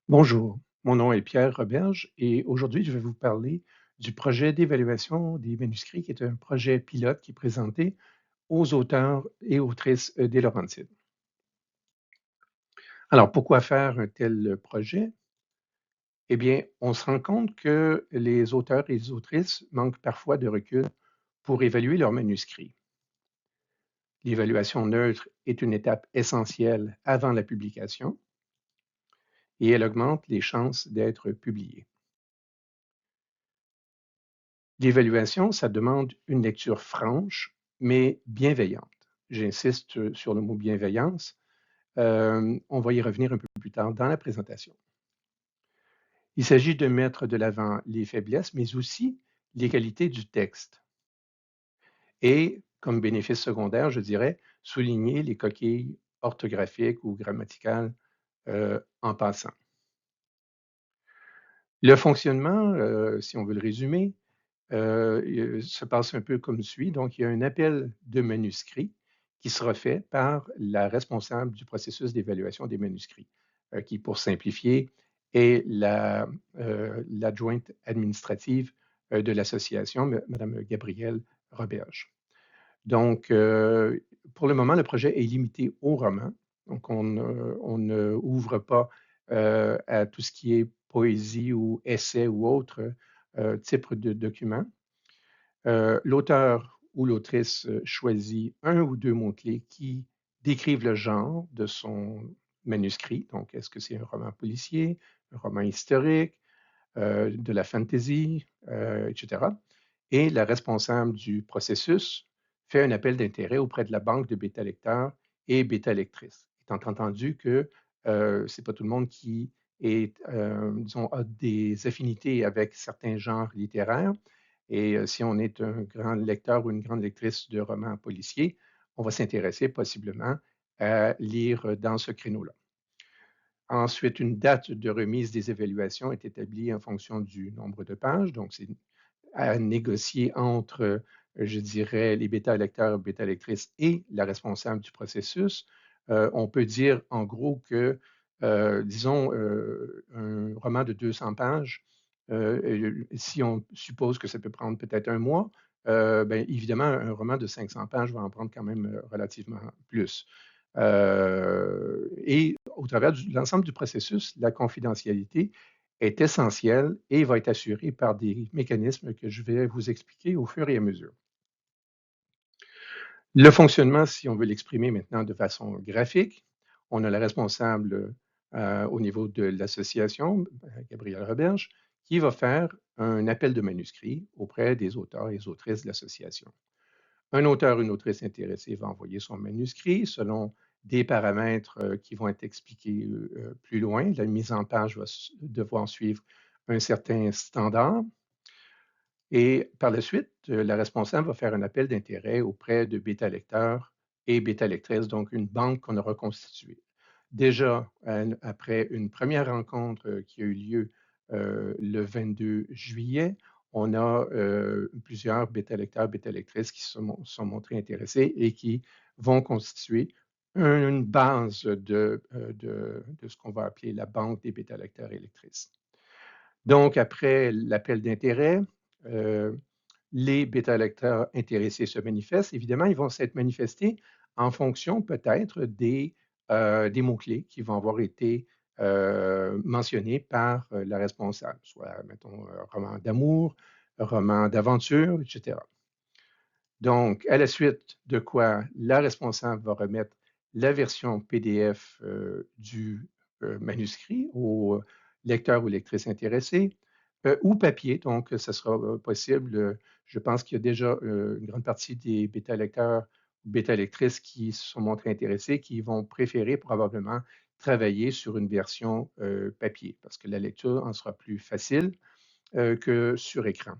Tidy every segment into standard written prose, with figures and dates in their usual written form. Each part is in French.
Bonjour, mon nom est Pierre Roberge et aujourd'hui je vais vous parler du projet d'évaluation des manuscrits qui est un projet pilote qui est présenté aux auteurs et autrices des Laurentides. Alors pourquoi faire un tel projet? Eh bien, on se rend compte que les auteurs et les autrices manquent parfois de recul pour évaluer leurs manuscrits. L'évaluation neutre est une étape essentielle avant la publication et elle augmente les chances d'être publiée. L'évaluation, ça demande une lecture franche, mais bienveillante. J'insiste sur le mot bienveillance. On va y revenir un peu plus tard dans la présentation. Il s'agit de mettre de l'avant les faiblesses, mais aussi les qualités du texte. Et, comme bénéfice secondaire, je dirais, souligner les coquilles orthographiques ou grammaticales en passant. Le fonctionnement, si on veut le résumer, se passe un peu comme suit. Donc, il y a un appel de manuscrits qui sera fait par la responsable du processus d'évaluation des manuscrits, qui, pour simplifier, est l'adjointe administrative de l'association, Mme Gabrielle Roberge. Donc, pour le moment, le projet est limité au roman. Donc, on ne ouvre pas à tout ce qui est poésie ou essai ou autre type de document. L'auteur ou l'autrice choisit un ou deux mots-clés qui décrivent le genre de son manuscrit. Donc, est-ce que c'est un roman policier, un roman historique, de la fantasy, etc. Et la responsable du processus fait un appel d'intérêt auprès de la banque de bêta-lecteurs et bêta-lectrices. Étant entendu que ce n'est pas tout le monde qui disons, a des affinités avec certains genres littéraires. Et si on est un grand lecteur ou une grande lectrice de romans policiers, on va s'intéresser possiblement à lire dans ce créneau-là. Ensuite, une date de remise des évaluations est établie en fonction du nombre de pages. Donc, c'est à négocier entre, je dirais, les bêta-lecteurs, bêta-lectrices et la responsable du processus. On peut dire en gros que, disons, un roman de 200 pages, si on suppose que ça peut prendre peut-être un mois, bien, évidemment, un roman de 500 pages va en prendre quand même relativement plus. Et au travers de l'ensemble du processus, la confidentialité est essentielle et va être assurée par des mécanismes que je vais vous expliquer au fur et à mesure. Le fonctionnement, si on veut l'exprimer maintenant de façon graphique, on a la responsable au niveau de l'association, Gabrielle Roberge, qui va faire un appel de manuscrit auprès des auteurs et des autrices de l'association. Un auteur ou une autrice intéressée va envoyer son manuscrit selon des paramètres qui vont être expliqués plus loin. La mise en page va devoir suivre un certain standard. Et par la suite, la responsable va faire un appel d'intérêt auprès de bêta-lecteurs et bêta-lectrices, donc une banque qu'on aura constituée. Déjà, après une première rencontre qui a eu lieu le 22 juillet, on a plusieurs bêta-lecteurs, bêta-lectrices qui se sont montrés intéressés et qui vont constituer une base de ce qu'on va appeler la banque des bêta-lecteurs et lectrices. Donc, après l'appel d'intérêt, euh, les bêta-lecteurs intéressés se manifestent. Évidemment, ils vont s'être manifestés en fonction peut-être des mots-clés qui vont avoir été mentionnés par la responsable, soit, mettons, roman d'amour, roman d'aventure, etc. Donc, à la suite de quoi la responsable va remettre la version PDF du manuscrit au lecteur ou lectrice intéressé ou papier. Donc, ce sera possible. Je pense qu'il y a déjà une grande partie des bêta-lecteurs ou bêta-lectrices qui se sont montrés intéressés, qui vont préférer probablement travailler sur une version papier parce que la lecture en sera plus facile que sur écran.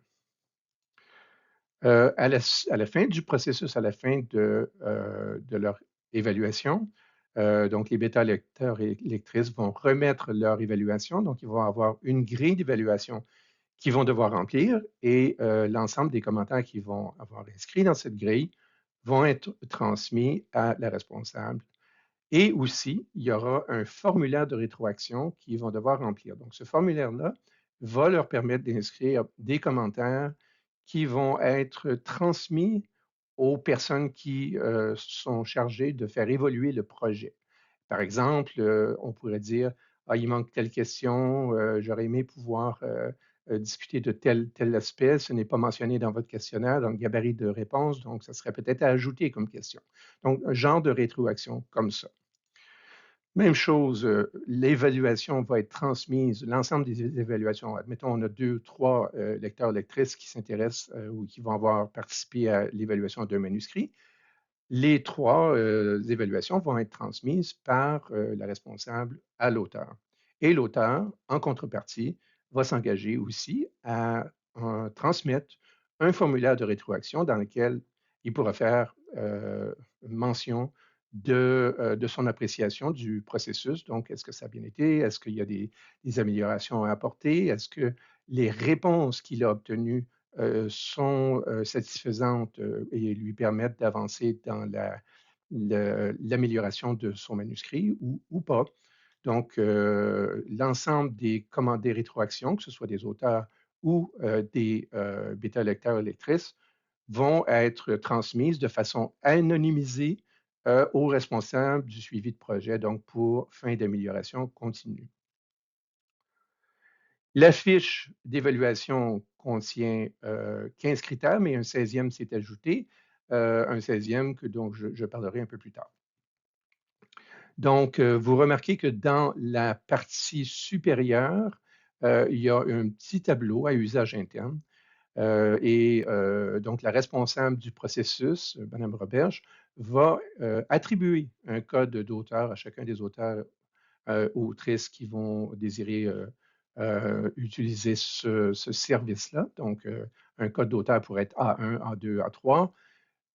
À la fin du processus, à la fin de leur évaluation, donc les bêta-lecteurs et lectrices vont remettre leur évaluation. Donc, ils vont avoir une grille d'évaluation qu'ils vont devoir remplir et l'ensemble des commentaires qu'ils vont avoir inscrits dans cette grille vont être transmis à la responsable Et aussi, il y aura un formulaire de rétroaction qu'ils vont devoir remplir. Donc, ce formulaire-là va leur permettre d'inscrire des commentaires qui vont être transmis aux personnes qui sont chargées de faire évoluer le projet. Par exemple, on pourrait dire, ah, il manque telle question, j'aurais aimé pouvoir discuter de tel aspect, ce n'est pas mentionné dans votre questionnaire, dans le gabarit de réponse, donc ça serait peut-être à ajouter comme question. Donc, un genre de rétroaction comme ça. Même chose, l'évaluation va être transmise, l'ensemble des évaluations. Admettons, on a 2 ou 3 lecteurs, lectrices qui s'intéressent ou qui vont avoir participé à l'évaluation d'un manuscrit. Les 3 évaluations vont être transmises par la responsable à l'auteur. Et l'auteur, en contrepartie, va s'engager aussi à transmettre un formulaire de rétroaction dans lequel il pourra faire mention de son appréciation du processus. Donc, est-ce que ça a bien été? Est-ce qu'il y a des améliorations à apporter? Est-ce que les réponses qu'il a obtenues sont satisfaisantes et lui permettent d'avancer dans l'amélioration de son manuscrit ou pas? Donc, l'ensemble des rétroactions, que ce soit des auteurs ou des bêta-lecteurs et lectrices, vont être transmises de façon anonymisée aux responsables du suivi de projet, donc pour fin d'amélioration continue. La fiche d'évaluation contient 15 critères, mais un 16e s'est ajouté, un 16e dont je parlerai un peu plus tard. Donc, vous remarquez que dans la partie supérieure, il y a un petit tableau à usage interne. Donc, la responsable du processus, Mme Roberge, va attribuer un code d'auteur à chacun des auteurs autrices qui vont désirer utiliser ce service-là. Donc, un code d'auteur pourrait être A1, A2, A3,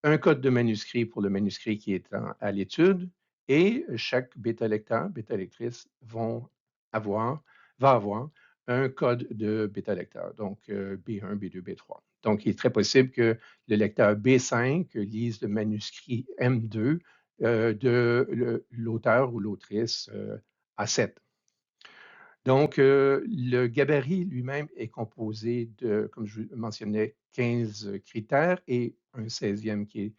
un code de manuscrit pour le manuscrit qui est à l'étude, et chaque bêta-lecteur, bêta-lectrice va avoir un code de bêta-lecteur, donc B1, B2, B3. Donc, il est très possible que le lecteur B5 lise le manuscrit M2 de l'auteur ou l'autrice A7. Donc, le gabarit lui-même est composé de, comme je mentionnais, 15 critères et un 16e qui est,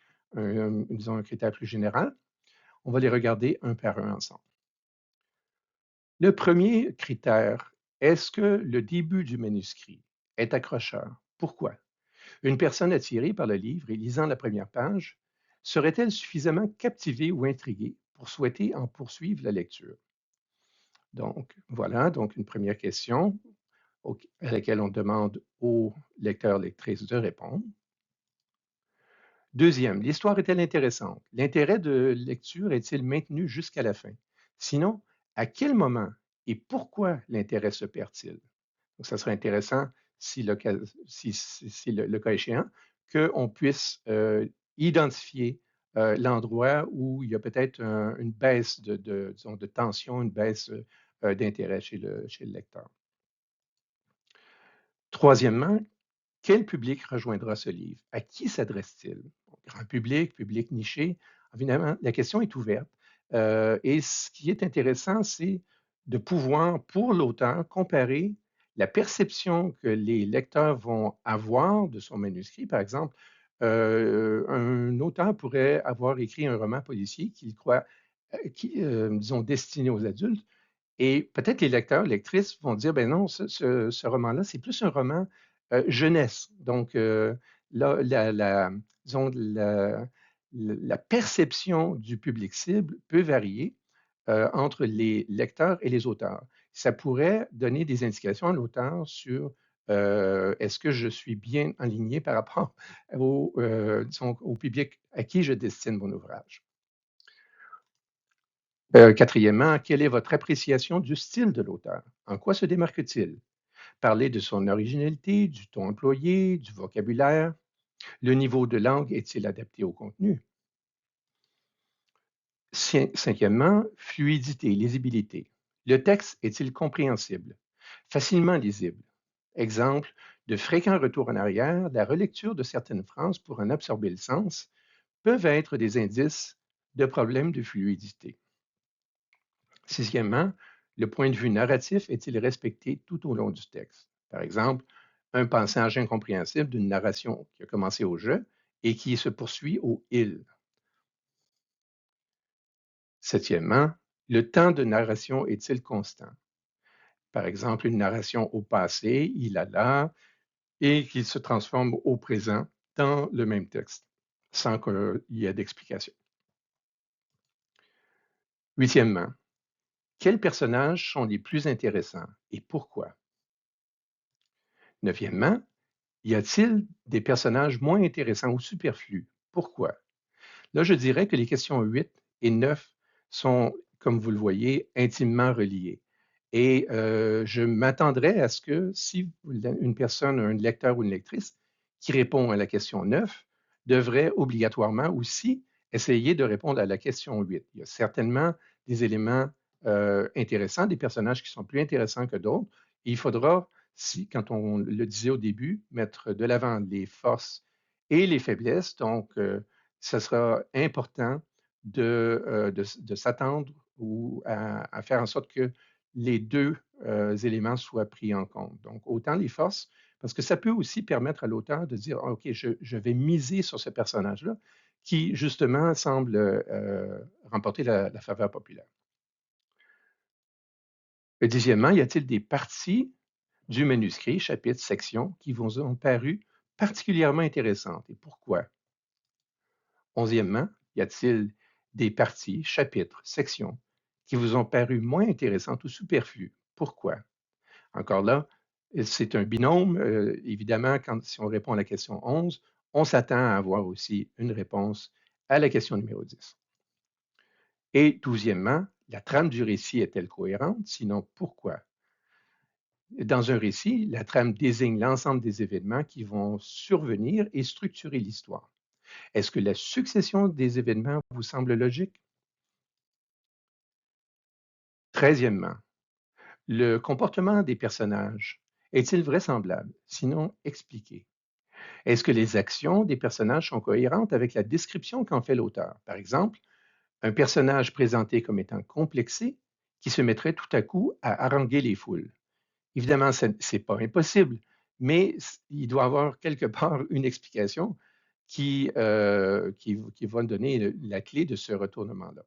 disons, un critère plus général. On va les regarder un par un ensemble. Le premier critère, est-ce que le début du manuscrit est accrocheur? Pourquoi? Une personne attirée par le livre et lisant la première page, serait-elle suffisamment captivée ou intriguée pour souhaiter en poursuivre la lecture? Donc, voilà, donc une première question à laquelle on demande aux lecteurs, lectrices de répondre. Deuxième, l'histoire est-elle intéressante? L'intérêt de lecture est-il maintenu jusqu'à la fin? Sinon, à quel moment et pourquoi l'intérêt se perd-il? Donc, ça serait intéressant, si le cas, le cas échéant, qu'on puisse identifier l'endroit où il y a peut-être une baisse disons, de tension, une baisse d'intérêt chez le lecteur. Troisièmement, quel public rejoindra ce livre? À qui s'adresse-t-il? Grand public, public niché? Évidemment, la question est ouverte. Et ce qui est intéressant, c'est de pouvoir, pour l'auteur, comparer la perception que les lecteurs vont avoir de son manuscrit. Par exemple, un auteur pourrait avoir écrit un roman policier qu'il croit, disons, destiné aux adultes, et peut-être les lecteurs, lectrices vont dire, ben non, ce roman-là, c'est plus un roman jeunesse. Donc, là, disons, la perception du public cible peut varier entre les lecteurs et les auteurs. Ça pourrait donner des indications à l'auteur sur est-ce que je suis bien aligné par rapport disons, au public à qui je destine mon ouvrage. Quatrièmement, quelle est votre appréciation du style de l'auteur? En quoi se démarque-t-il? Parler de son originalité, du ton employé, du vocabulaire. Le niveau de langue est-il adapté au contenu? Cinquièmement, fluidité, lisibilité. Le texte est-il compréhensible? Facilement lisible. Exemple, de fréquents retours en arrière, la relecture de certaines phrases pour en absorber le sens peuvent être des indices de problèmes de fluidité. Sixièmement, le point de vue narratif est-il respecté tout au long du texte? Par exemple, un passage incompréhensible d'une narration qui a commencé au je et qui se poursuit au il. Septièmement, le temps de narration est-il constant? Par exemple, une narration au passé, il a là, et qu'il se transforme au présent dans le même texte, sans qu'il y ait d'explication. Huitièmement, quels personnages sont les plus intéressants et pourquoi? Neuvièmement, y a-t-il des personnages moins intéressants ou superflus? Pourquoi? Là, je dirais que les questions 8 et 9 sont, comme vous le voyez, intimement reliées. Et je m'attendrais à ce que si une personne, un lecteur ou une lectrice qui répond à la question 9 devrait obligatoirement aussi essayer de répondre à la question 8. Il y a certainement des éléments intéressants, des personnages qui sont plus intéressants que d'autres. Et il faudra, si, quand on le disait au début, mettre de l'avant les forces et les faiblesses. Donc, ce sera important de s'attendre ou à faire en sorte que les deux éléments soient pris en compte. Donc, autant les forces, parce que ça peut aussi permettre à l'auteur de dire, OK, je vais miser sur ce personnage-là qui, justement, semble remporter la faveur populaire. Et dixièmement, y a-t-il des parties du manuscrit, chapitres, sections, qui vous ont paru particulièrement intéressantes et pourquoi? Onzièmement, y a-t-il des parties, chapitres, sections qui vous ont paru moins intéressantes ou superflues? Pourquoi? Encore là, c'est un binôme. Évidemment, si on répond à la question 11, on s'attend à avoir aussi une réponse à la question numéro 10. Et douzièmement, la trame du récit est-elle cohérente? Sinon, pourquoi? Dans un récit, la trame désigne l'ensemble des événements qui vont survenir et structurer l'histoire. Est-ce que la succession des événements vous semble logique? Treizièmement, le comportement des personnages est-il vraisemblable? Sinon, expliqué. Est-ce que les actions des personnages sont cohérentes avec la description qu'en fait l'auteur? Par exemple, un personnage présenté comme étant complexé qui se mettrait tout à coup à haranguer les foules. Évidemment, ce n'est pas impossible, mais il doit y avoir quelque part une explication qui va donner la clé de ce retournement-là.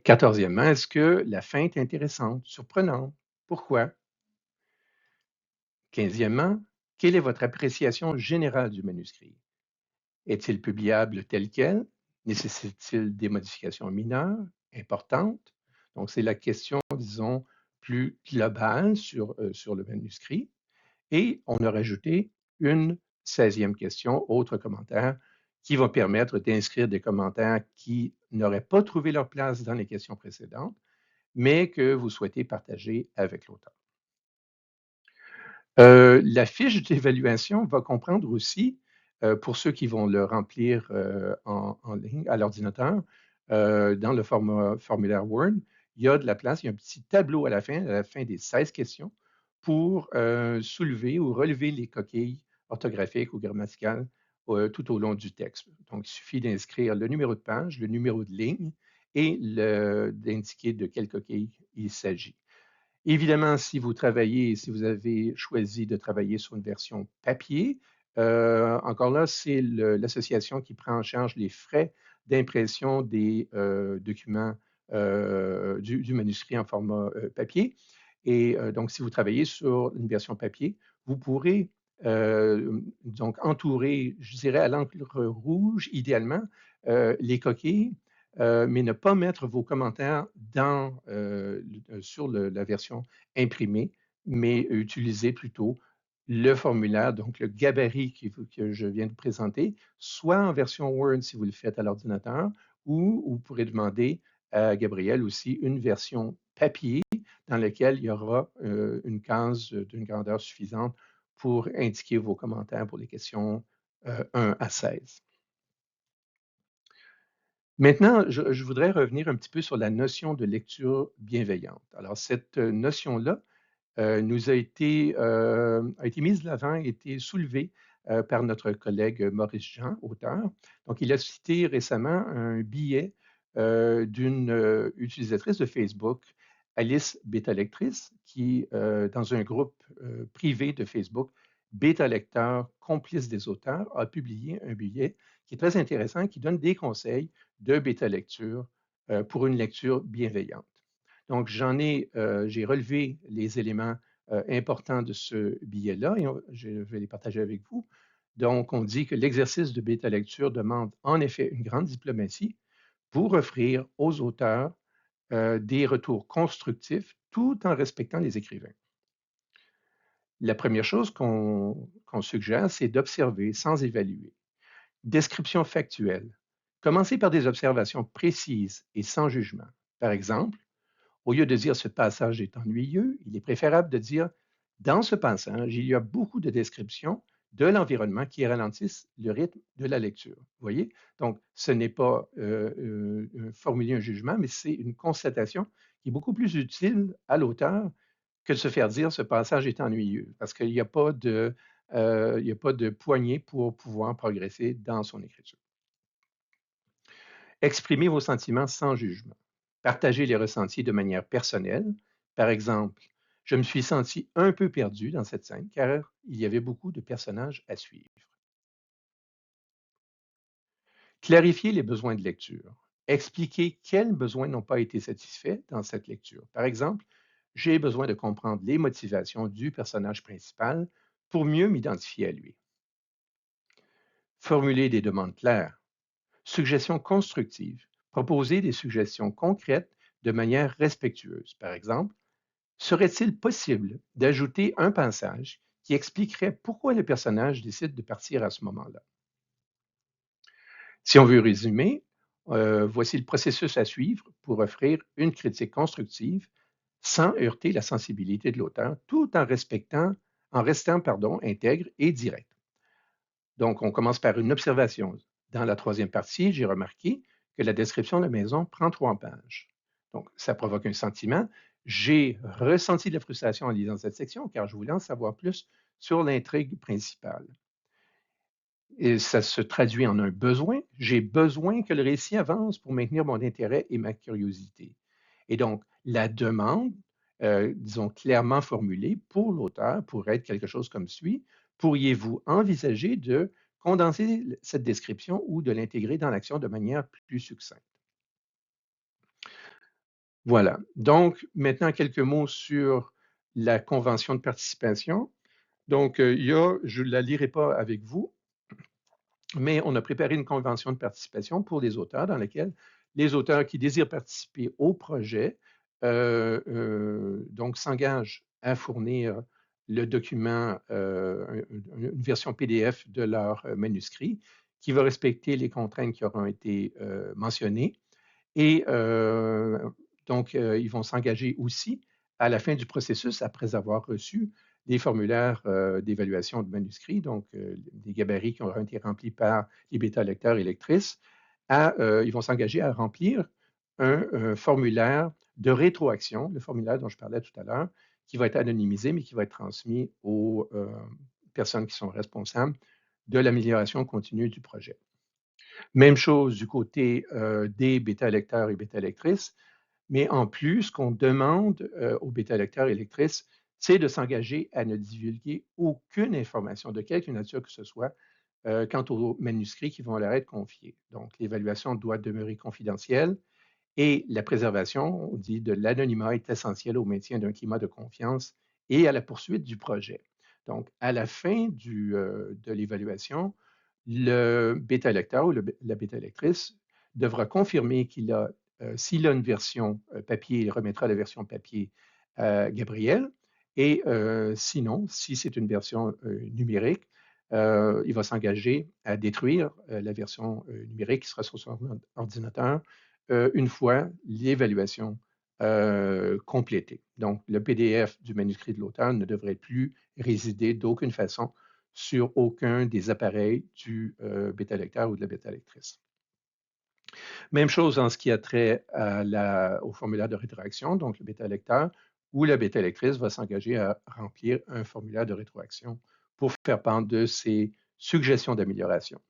Quatorzièmement, est-ce que la fin est intéressante, surprenante? Pourquoi? Quinzièmement, quelle est votre appréciation générale du manuscrit? Est-il publiable tel quel? Nécessite-t-il des modifications mineures, importantes? Donc, c'est la question, disons, plus globale sur le manuscrit. Et on a rajouté une 16e question, autre commentaire, qui va permettre d'inscrire des commentaires qui n'auraient pas trouvé leur place dans les questions précédentes, mais que vous souhaitez partager avec l'auteur. La fiche d'évaluation va comprendre aussi, pour ceux qui vont le remplir en ligne à l'ordinateur, dans le formulaire Word, il y a de la place, il y a un petit tableau à la fin des 16 questions, pour soulever ou relever les coquilles orthographiques ou grammaticales tout au long du texte. Donc, il suffit d'inscrire le numéro de page, le numéro de ligne et d'indiquer de quelle coquille il s'agit. Évidemment, si vous travaillez, si vous avez choisi de travailler sur une version papier, encore là, c'est l'association qui prend en charge les frais d'impression des documents du manuscrit en format papier. Et donc, si vous travaillez sur une version papier, vous pourrez donc entourer, je dirais, à l'encre rouge, idéalement, les coquilles, mais ne pas mettre vos commentaires sur la version imprimée, mais utiliser plutôt le formulaire, donc le gabarit que je viens de présenter, soit en version Word si vous le faites à l'ordinateur, ou vous pourrez demander à Gabriel aussi une version papier dans laquelle il y aura une case d'une grandeur suffisante pour indiquer vos commentaires pour les questions 1 à 16. Maintenant, je voudrais revenir un petit peu sur la notion de lecture bienveillante. Alors, cette notion-là a été mise de l'avant, a été soulevée par notre collègue Maurice Jean, auteur. Donc, il a cité récemment un billet d'une utilisatrice de Facebook, Alice Bêta Lectrice, qui, dans un groupe privé de Facebook, Bêta Lecteur, complice des auteurs, a publié un billet qui est très intéressant, qui donne des conseils de bêta lecture pour une lecture bienveillante. Donc, j'ai relevé les éléments importants de ce billet-là et je vais les partager avec vous. Donc, on dit que l'exercice de bêta lecture demande en effet une grande diplomatie pour offrir aux auteurs des retours constructifs tout en respectant les écrivains. La première chose qu'on suggère, c'est d'observer sans évaluer. Description factuelle. Commencez par des observations précises et sans jugement. Par exemple, au lieu de dire ce passage est ennuyeux, il est préférable de dire dans ce passage, il y a beaucoup de descriptions de l'environnement qui ralentissent le rythme de la lecture. Vous voyez? Donc, ce n'est pas formuler un jugement, mais c'est une constatation qui est beaucoup plus utile à l'auteur que de se faire dire ce passage est ennuyeux, parce qu'il n'y a pas il y a pas de poignée pour pouvoir progresser dans son écriture. Exprimez vos sentiments sans jugement. Partagez les ressentis de manière personnelle. Par exemple, je me suis senti un peu perdu dans cette scène car il y avait beaucoup de personnages à suivre. Clarifiez les besoins de lecture. Expliquez quels besoins n'ont pas été satisfaits dans cette lecture. Par exemple, j'ai besoin de comprendre les motivations du personnage principal pour mieux m'identifier à lui. Formulez des demandes claires. Suggestions constructives. Proposez des suggestions concrètes de manière respectueuse. Par exemple, serait-il possible d'ajouter un passage qui expliquerait pourquoi le personnage décide de partir à ce moment-là? Si on veut résumer, voici le processus à suivre pour offrir une critique constructive sans heurter la sensibilité de l'auteur, tout en restant intègre et direct. Donc, on commence par une observation. Dans la troisième partie, j'ai remarqué que la description de la maison prend 3 pages. Donc, ça provoque un sentiment. J'ai ressenti de la frustration en lisant cette section car je voulais en savoir plus sur l'intrigue principale. Et ça se traduit en un besoin. J'ai besoin que le récit avance pour maintenir mon intérêt et ma curiosité. Et donc, la demande, disons clairement formulée pour l'auteur, pourrait être quelque chose comme suit. Pourriez-vous envisager de condenser cette description ou de l'intégrer dans l'action de manière plus succincte? Voilà. Donc, maintenant, quelques mots sur la convention de participation. Donc, je ne la lirai pas avec vous, mais on a préparé une convention de participation pour les auteurs dans laquelle les auteurs qui désirent participer au projet donc s'engagent à fournir le document, une version PDF de leur manuscrit qui va respecter les contraintes qui auront été mentionnées. Et donc, ils vont s'engager aussi à la fin du processus, après avoir reçu des formulaires d'évaluation de manuscrits, donc des gabarits qui auront été remplis par les bêta-lecteurs et lectrices, ils vont s'engager à remplir un formulaire de rétroaction, le formulaire dont je parlais tout à l'heure, qui va être anonymisé, mais qui va être transmis aux personnes qui sont responsables de l'amélioration continue du projet. Même chose du côté des bêta-lecteurs et bêta-lectrices, mais en plus, ce qu'on demande aux bêta-lecteurs et lectrices, c'est de s'engager à ne divulguer aucune information de quelque nature que ce soit quant aux manuscrits qui vont leur être confiés. Donc, l'évaluation doit demeurer confidentielle et la préservation, on dit, de l'anonymat est essentielle au maintien d'un climat de confiance et à la poursuite du projet. Donc, à la fin de l'évaluation, le bêta-lecteur ou la bêta-lectrice devra confirmer s'il a une version papier, il remettra la version papier à Gabriel. Et sinon, si c'est une version numérique, il va s'engager à détruire la version numérique qui sera sur son ordinateur une fois l'évaluation complétée. Donc, le PDF du manuscrit de l'auteur ne devrait plus résider d'aucune façon sur aucun des appareils du bêta-lecteur ou de la bêta-lectrice. Même chose en ce qui a trait au formulaire de rétroaction, donc le bêta-lecteur ou la bêta-lectrice va s'engager à remplir un formulaire de rétroaction pour faire part de ses suggestions d'amélioration.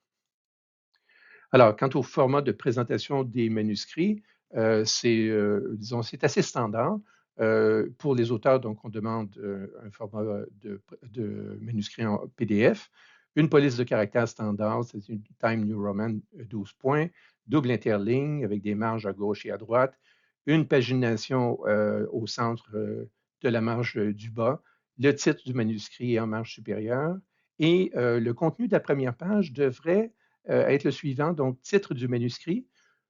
Alors, quant au format de présentation des manuscrits, disons, c'est assez standard. Pour les auteurs, donc, on demande un format de manuscrit en PDF, une police de caractères standard, c'est une Time New Roman 12 points, double interligne avec des marges à gauche et à droite, une pagination au centre de la marge du bas, le titre du manuscrit est en marge supérieure, et le contenu de la première page devrait être le suivant, donc titre du manuscrit,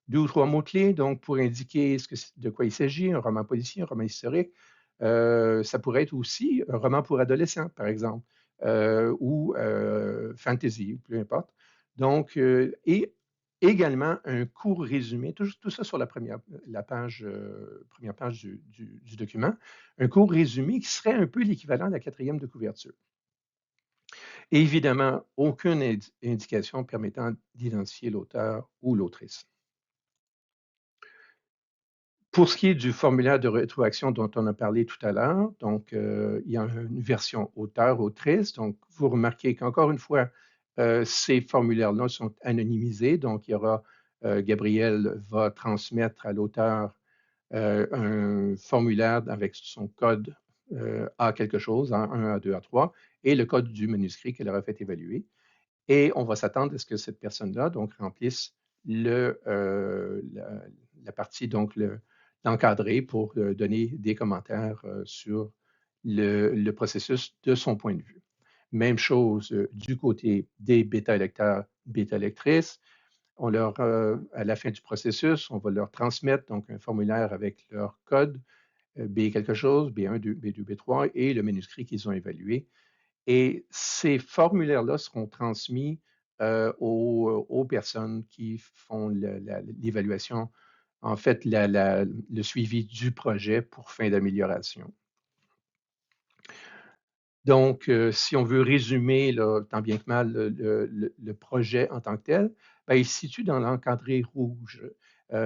deux ou trois mots-clés donc pour indiquer de quoi il s'agit, un roman policier, un roman historique. Ça pourrait être aussi un roman pour adolescents, par exemple, ou fantasy, ou peu importe. Donc, et également un court résumé, tout ça sur première page du document, un court résumé qui serait un peu l'équivalent de la quatrième de couverture. Et évidemment, aucune indication permettant d'identifier l'auteur ou l'autrice. Pour ce qui est du formulaire de rétroaction dont on a parlé tout à l'heure, donc il y a une version auteur-autrice. Donc, vous remarquez qu'encore une fois, ces formulaires-là sont anonymisés. Donc, il y aura Gabriel va transmettre à l'auteur un formulaire avec son code A quelque chose, A1, A2, A3, et le code du manuscrit qu'elle aura fait évaluer. Et on va s'attendre à ce que cette personne-là donc remplisse la partie donc l'encadré pour donner des commentaires sur le processus de son point de vue. Même chose du côté des bêta-lecteurs, bêta-lectrices. À la fin du processus, on va leur transmettre donc un formulaire avec leur code B quelque chose, B1, B2, B3 et le manuscrit qu'ils ont évalué. Et ces formulaires-là seront transmis aux personnes qui font l'évaluation, en fait, le suivi du projet pour fin d'amélioration. Donc, si on veut résumer, là, tant bien que mal, le projet en tant que tel, ben, il se situe dans l'encadré rouge.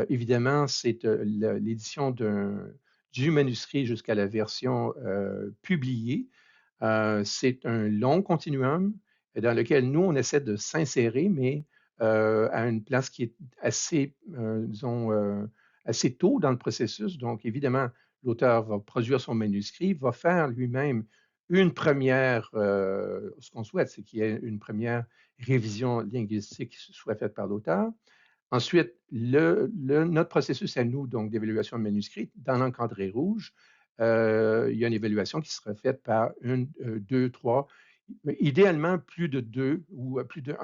Évidemment, c'est l'édition du manuscrit jusqu'à la version publiée. C'est un long continuum dans lequel nous, on essaie de s'insérer, mais à une place qui est assez, disons, assez tôt dans le processus. Donc, évidemment, l'auteur va produire son manuscrit, va faire lui-même une première, ce qu'on souhaite, c'est qu'il y ait une première révision linguistique qui soit faite par l'auteur. Ensuite, notre processus à nous, donc d'évaluation de manuscrit, dans l'encadré rouge, il y a une évaluation qui sera faite par une, deux, trois, mais idéalement plus de deux ou plus de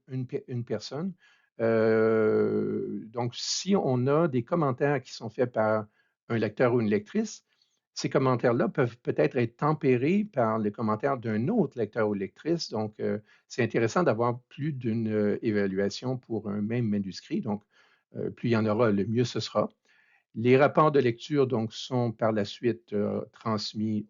une personne. Donc, si on a des commentaires qui sont faits par un lecteur ou une lectrice, ces commentaires-là peuvent peut-être être tempérés par les commentaires d'un autre lecteur ou lectrice. Donc, c'est intéressant d'avoir plus d'une évaluation pour un même manuscrit. Donc, plus il y en aura, le mieux ce sera. Les rapports de lecture donc, sont par la suite transmis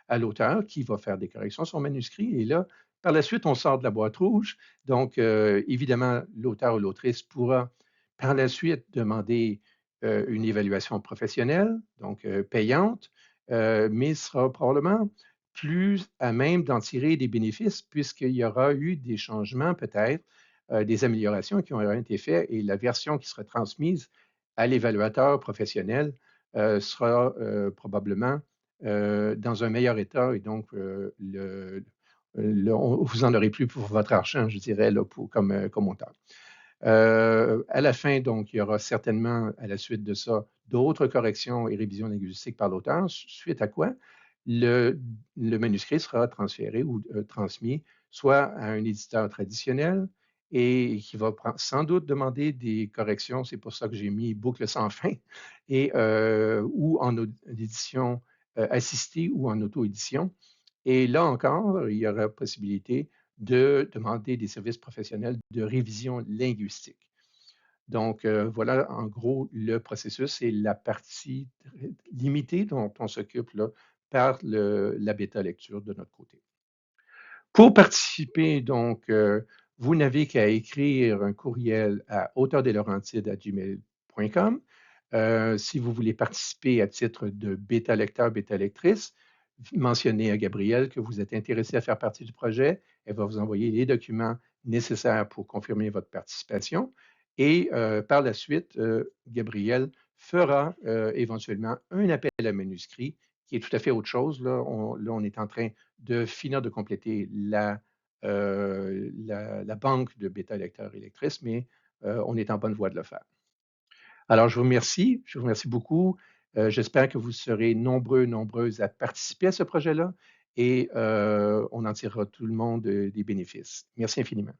à l'auteur qui va faire des corrections sur son manuscrit. Et là, par la suite, on sort de la boîte rouge. Donc, évidemment, l'auteur ou l'autrice pourra par la suite demander une évaluation professionnelle, donc payante, mais sera probablement plus à même d'en tirer des bénéfices puisqu'il y aura eu des changements peut-être, des améliorations qui ont été faites et la version qui sera transmise à l'évaluateur professionnel sera probablement dans un meilleur état et donc vous en aurez plus pour votre argent, je dirais, là, comme auteur. À la fin, donc, il y aura certainement, à la suite de ça, d'autres corrections et révisions linguistiques par l'auteur, suite à quoi le, le manuscrit sera transféré ou transmis soit à un éditeur traditionnel et qui va sans doute demander des corrections, c'est pour ça que j'ai mis boucle sans fin, et, ou en édition assistée ou en auto-édition. Et là encore, il y aura possibilité de demander des services professionnels de révision linguistique. Donc, voilà en gros le processus et la partie limitée dont on s'occupe là par la bêta lecture de notre côté. Pour participer, donc, vous n'avez qu'à écrire un courriel à auteurdeslaurentides@gmail.com. Si vous voulez participer à titre de bêta lecteur, bêta lectrice, mentionnez à Gabrielle que vous êtes intéressé à faire partie du projet. Elle va vous envoyer les documents nécessaires pour confirmer votre participation et par la suite, Gabriel fera éventuellement un appel à manuscrit qui est tout à fait autre chose. Là, on est en train de finir de compléter la banque de bêta-lecteurs et lectrices, mais on est en bonne voie de le faire. Alors, je vous remercie beaucoup. J'espère que vous serez nombreux, nombreuses à participer à ce projet-là et on en tirera tout le monde des bénéfices. Merci infiniment.